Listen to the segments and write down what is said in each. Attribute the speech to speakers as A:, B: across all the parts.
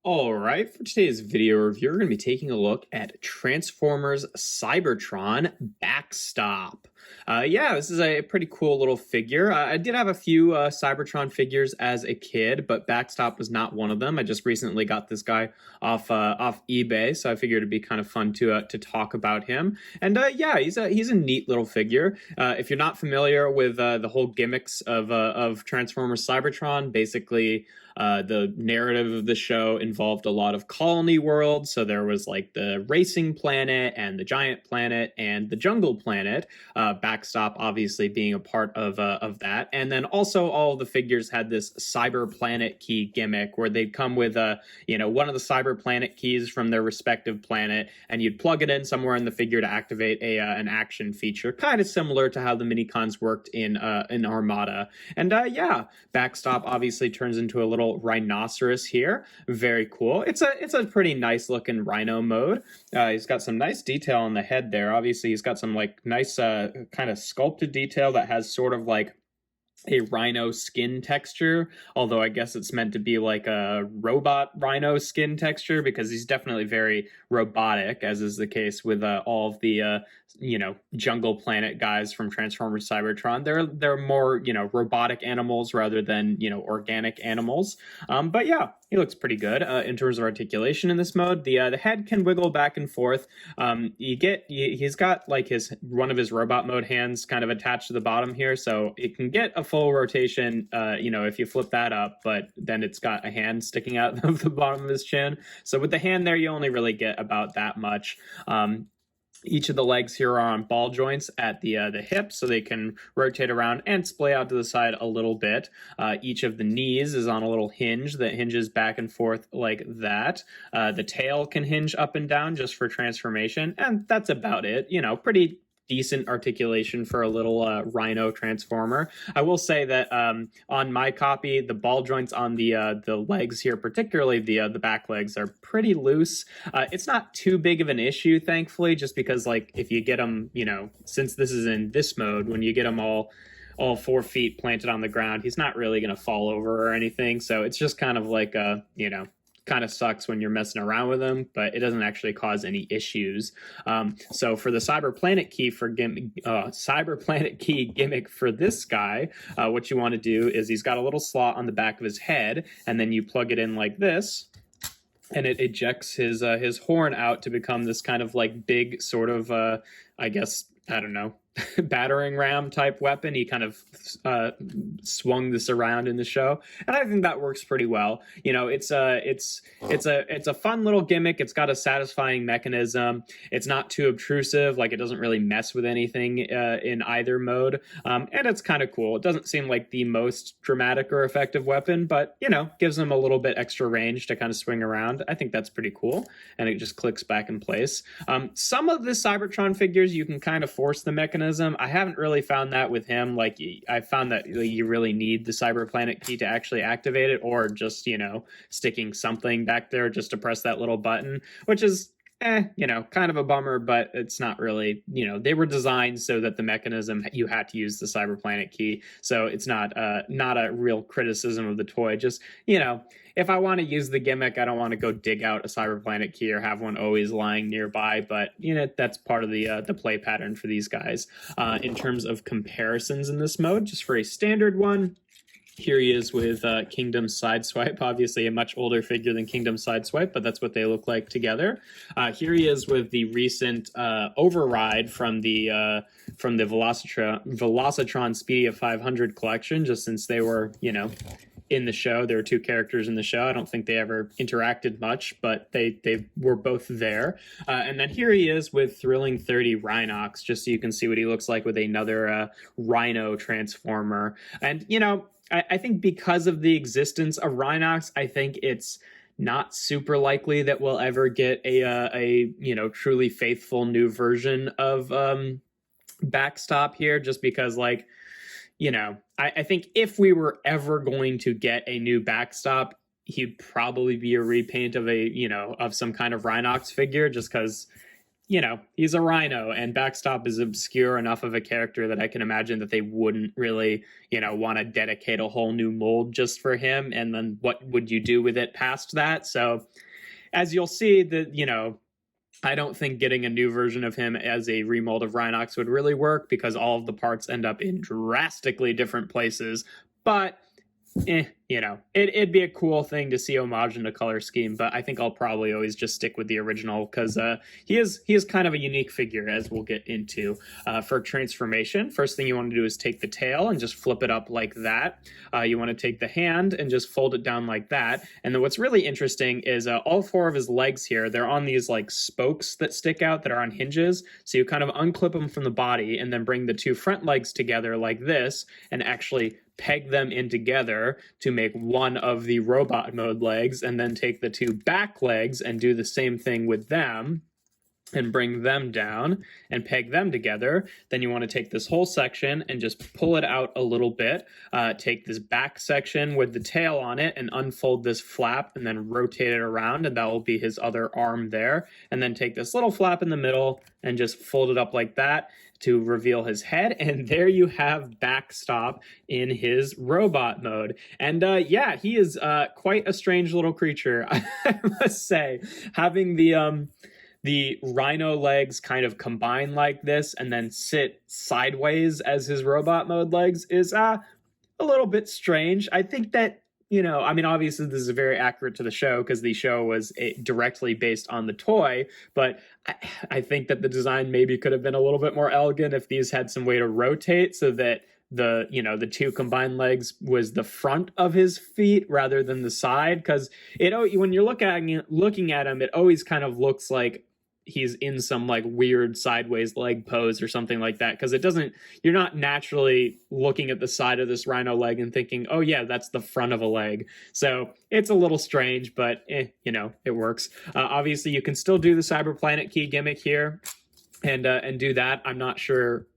A: All right, for today's video review, we're going to be taking a look at Transformers Cybertron Backstop. Yeah, this is a pretty cool little figure. I did have a few Cybertron figures as a kid, but Backstop was not one of them. I just recently got this guy off eBay, so I figured it'd be kind of fun to talk about him. And yeah, he's a neat little figure. If you're not familiar with the whole gimmicks of Transformers Cybertron, basically. The narrative of the show involved a lot of colony worlds. So there was like the racing planet and the giant planet and the jungle planet. Backstop obviously being a part of that. And then also all of the figures had this cyber planet key gimmick where they'd come with one of the cyber planet keys from their respective planet, and you'd plug it in somewhere in the figure to activate an action feature, kind of similar to how the minicons worked in Armada. And yeah, Backstop obviously turns into a little rhinoceros here. Very cool. It's a pretty nice looking rhino mode. He's got some nice detail on the head there. Obviously, he's got some like nice kind of sculpted detail that has sort of like a rhino skin texture, although I guess it's meant to be like a robot rhino skin texture because he's definitely very robotic, as is the case with all of the jungle planet guys from Transformers Cybertron. They're more robotic animals rather than organic animals. But yeah, he looks pretty good in terms of articulation in this mode. The head can wiggle back and forth. He's got like one of his robot mode hands kind of attached to the bottom here, so it can get a full rotation. If you flip that up, but then it's got a hand sticking out of the bottom of his chin. So with the hand there, you only really get about that much. Each of the legs here are on ball joints at the hips, so they can rotate around and splay out to the side a little bit. Each of the knees is on a little hinge that hinges back and forth like that. The tail can hinge up and down just for transformation, and that's about it. Pretty decent articulation for a little rhino transformer. I will say that on my copy, the ball joints on the legs here, particularly the back legs, are pretty loose. It's not too big of an issue, thankfully, just because like if you get them, since this is in this mode, when you get them all 4 feet planted on the ground, he's not really going to fall over or anything. So it's just kind of like kind of sucks when you're messing around with them, but it doesn't actually cause any issues. So for the Cyber Planet Key gimmick for this guy, what you want to do is he's got a little slot on the back of his head, and then you plug it in like this, and it ejects his horn out to become this kind of like big sort of I don't know, battering ram type weapon. He kind of swung this around in the show, and I think that works pretty well. It's a fun little gimmick. It's got a satisfying mechanism. It's not too obtrusive, like it doesn't really mess with anything in either mode, and it's kind of cool. It doesn't seem like the most dramatic or effective weapon, but gives them a little bit extra range to kind of swing around. I think that's pretty cool, and it just clicks back in place. Some of the Cybertron figures you can kind of force the mechanism. I haven't really found that with him. Like I found that you really need the Cyber Planet key to actually activate it, or just sticking something back there just to press that little button, which is kind of a bummer, but it's not really, they were designed so that the mechanism, you had to use the Cyber Planet key. So it's not a real criticism of the toy. Just, if I want to use the gimmick, I don't want to go dig out a Cyber Planet key or have one always lying nearby. But, that's part of the play pattern for these guys. In terms of comparisons in this mode, just for a standard one, here he is with Kingdom Sideswipe, obviously a much older figure than Kingdom Sideswipe, but that's what they look like together. Here he is with the recent Override from the Velocitron Speedia 500 collection, just since they were, in the show. There were 2 characters in the show. I don't think they ever interacted much, but they were both there. And then here he is with Thrilling 30 Rhinox, just so you can see what he looks like with another Rhino Transformer. And, I think because of the existence of Rhinox, I think it's not super likely that we'll ever get a truly faithful new version of Backstop here, just because I think if we were ever going to get a new Backstop, he'd probably be a repaint of of some kind of Rhinox figure, just because he's a rhino, and Backstop is obscure enough of a character that I can imagine that they wouldn't really, want to dedicate a whole new mold just for him. And then what would you do with it past that? So as you'll see, I don't think getting a new version of him as a remold of Rhinox would really work because all of the parts end up in drastically different places. But it'd be a cool thing to see homage in the color scheme, but I think I'll probably always just stick with the original because he is kind of a unique figure, as we'll get into. For transformation, first thing you want to do is take the tail and just flip it up like that. You want to take the hand and just fold it down like that. And then what's really interesting is all four of his legs here, they're on these like spokes that stick out that are on hinges. So you kind of unclip them from the body and then bring the two front legs together like this and actually peg them in together to make one of the robot mode legs, and then take the two back legs and do the same thing with them and bring them down and peg them together. Then you want to take this whole section and just pull it out a little bit. Take this back section with the tail on it and unfold this flap and then rotate it around, and that will be his other arm there. And then take this little flap in the middle and just fold it up like that to reveal his head, and there you have Backstop in his robot mode. And he is quite a strange little creature, I must say. Having the rhino legs kind of combine like this and then sit sideways as his robot mode legs is a little bit strange. I think that, obviously this is very accurate to the show because the show was directly based on the toy, but I think that the design maybe could have been a little bit more elegant if these had some way to rotate so that the two combined legs was the front of his feet rather than the side, because when you're looking at him, it always kind of looks like he's in some like weird sideways leg pose or something like that, because you're not naturally looking at the side of this rhino leg and thinking, oh yeah, that's the front of a leg. So it's a little strange, but it works. Obviously you can still do the Cyber Planet key gimmick here and do that. I'm not sure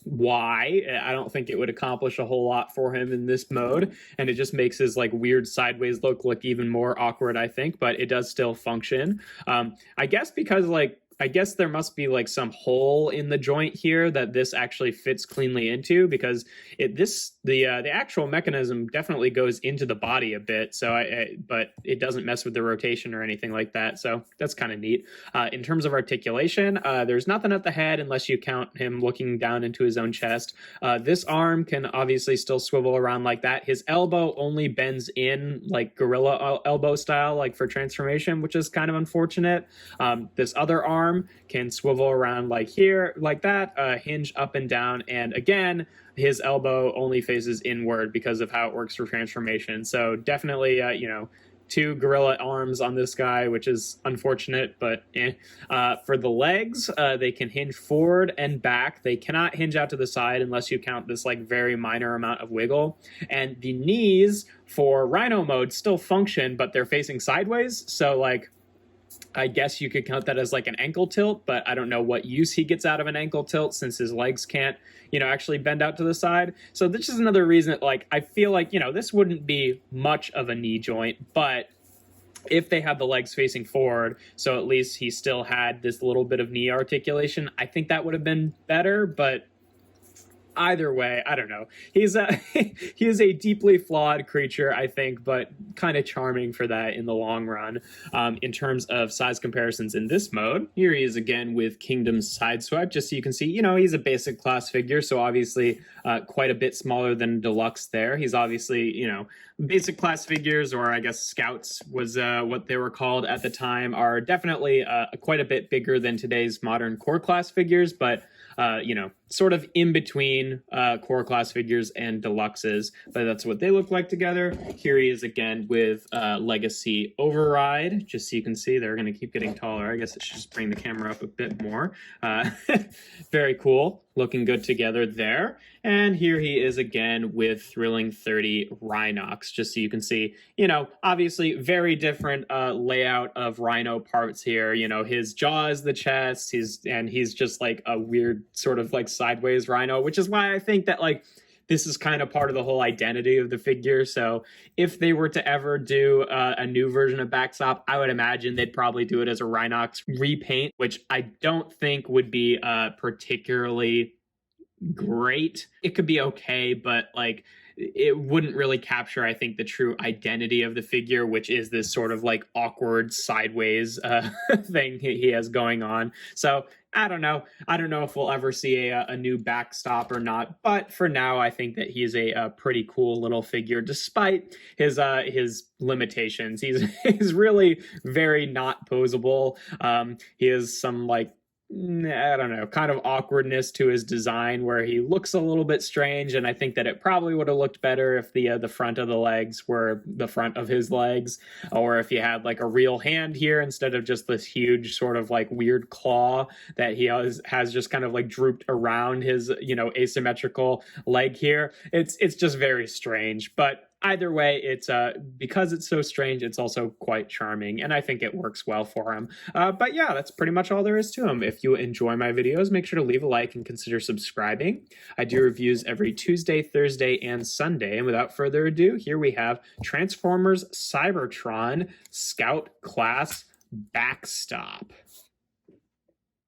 A: why. I don't think it would accomplish a whole lot for him in this mode, and it just makes his like weird sideways look even more awkward, I think, but it does still function. I guess because there must be like some hole in the joint here that this actually fits cleanly into, because the actual mechanism definitely goes into the body a bit. So but it doesn't mess with the rotation or anything like that. So that's kind of neat. In terms of articulation, there's nothing at the head unless you count him looking down into his own chest. This arm can obviously still swivel around like that. His elbow only bends in like gorilla elbow style, like for transformation, which is kind of unfortunate. This other arm can swivel around like here, like that, hinge up and down, and again, his elbow only faces inward because of how it works for transformation. So definitely, two gorilla arms on this guy, which is unfortunate, but for the legs, they can hinge forward and back. They cannot hinge out to the side unless you count this like very minor amount of wiggle. And the knees for rhino mode still function, but they're facing sideways. So like, I guess you could count that as like an ankle tilt, but I don't know what use he gets out of an ankle tilt since his legs can't, actually bend out to the side. So this is another reason that like, I feel like, this wouldn't be much of a knee joint, but if they had the legs facing forward, so at least he still had this little bit of knee articulation, I think that would have been better, but either way, I don't know. He is a deeply flawed creature, I think, but kind of charming for that in the long run. In terms of size comparisons in this mode, here he is again with Kingdom's Sideswipe, just so you can see, he's a basic class figure, so obviously quite a bit smaller than Deluxe there. He's obviously, basic class figures, or I guess Scouts was what they were called at the time, are definitely quite a bit bigger than today's modern core class figures, but sort of in between core class figures and deluxes, but that's what they look like together. Here he is again with Legacy Override, just so you can see they're going to keep getting taller. I guess it should just bring the camera up a bit more. Very cool, looking good together there. And here he is again with Thrilling 30 Rhinox, just so you can see, obviously very different layout of Rhino parts here. His jaw is the chest, he's just like a weird sort of like sideways Rhino, which is why I think that like this is kind of part of the whole identity of the figure. So if they were to ever do a new version of Backstop, I would imagine they'd probably do it as a Rhinox repaint, which I don't think would be particularly great. It could be okay, but like it wouldn't really capture, I think, the true identity of the figure, which is this sort of like awkward sideways thing he has going on. So I don't know. I don't know if we'll ever see a new Backstop or not. But for now, I think that he's a pretty cool little figure, despite his limitations. He's really very not posable. He has some like, I don't know, kind of awkwardness to his design where he looks a little bit strange, and I think that it probably would have looked better if the front of the legs were the front of his legs, or if he had like a real hand here instead of just this huge sort of like weird claw that he has just kind of like drooped around his, you know, asymmetrical leg here. It's just very strange, but either way, it's because it's so strange, it's also quite charming, and I think it works well for him. But yeah, that's pretty much all there is to him. If you enjoy my videos, make sure to leave a like and consider subscribing. I do reviews every Tuesday, Thursday, and Sunday. And without further ado, here we have Transformers Cybertron Scout Class Backstop.